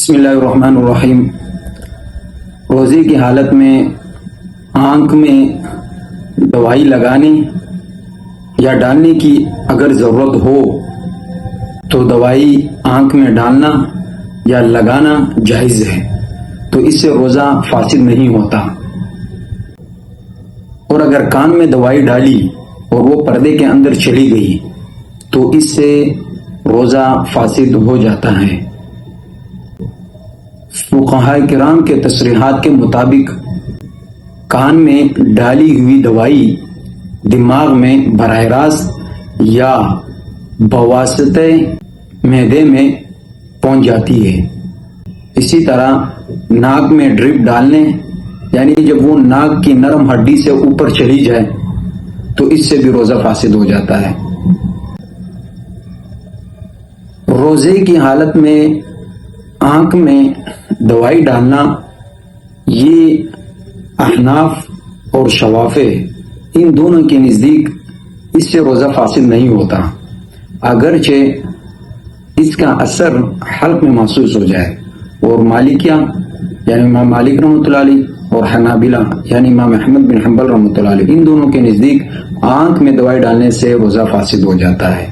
بسم اللہ الرحمن الرحیم۔ روزے کی حالت میں آنکھ میں دوائی لگانے یا ڈالنے کی اگر ضرورت ہو تو دوائی آنکھ میں ڈالنا یا لگانا جائز ہے، تو اس سے روزہ فاسد نہیں ہوتا۔ اور اگر کان میں دوائی ڈالی اور وہ پردے کے اندر چلی گئی تو اس سے روزہ فاسد ہو جاتا ہے۔ فقہاء کرام کے تصریحات کے مطابق کان میں ڈالی ہوئی دوائی دماغ میں براہ راست یا بواسطہ معدے میں پہنچ جاتی ہے۔ اسی طرح ناک میں ڈرپ ڈالنے، یعنی جب وہ ناک کی نرم ہڈی سے اوپر چلی جائے تو اس سے بھی روزہ فاسد ہو جاتا ہے۔ روزے کی حالت میں آنکھ میں دوائی ڈالنا یہ احناف اور شوافع ان دونوں کے نزدیک اس سے روزہ فاسد نہیں ہوتا، اگرچہ اس کا اثر حلق میں محسوس ہو جائے۔ اور مالکیہ یعنی امام مالک رحمۃ اللہ علیہ اور حنابلہ یعنی امام احمد بن حنبل رحمۃ اللہ علیہ ان دونوں کے نزدیک آنکھ میں دوائی ڈالنے سے روزہ فاسد ہو جاتا ہے۔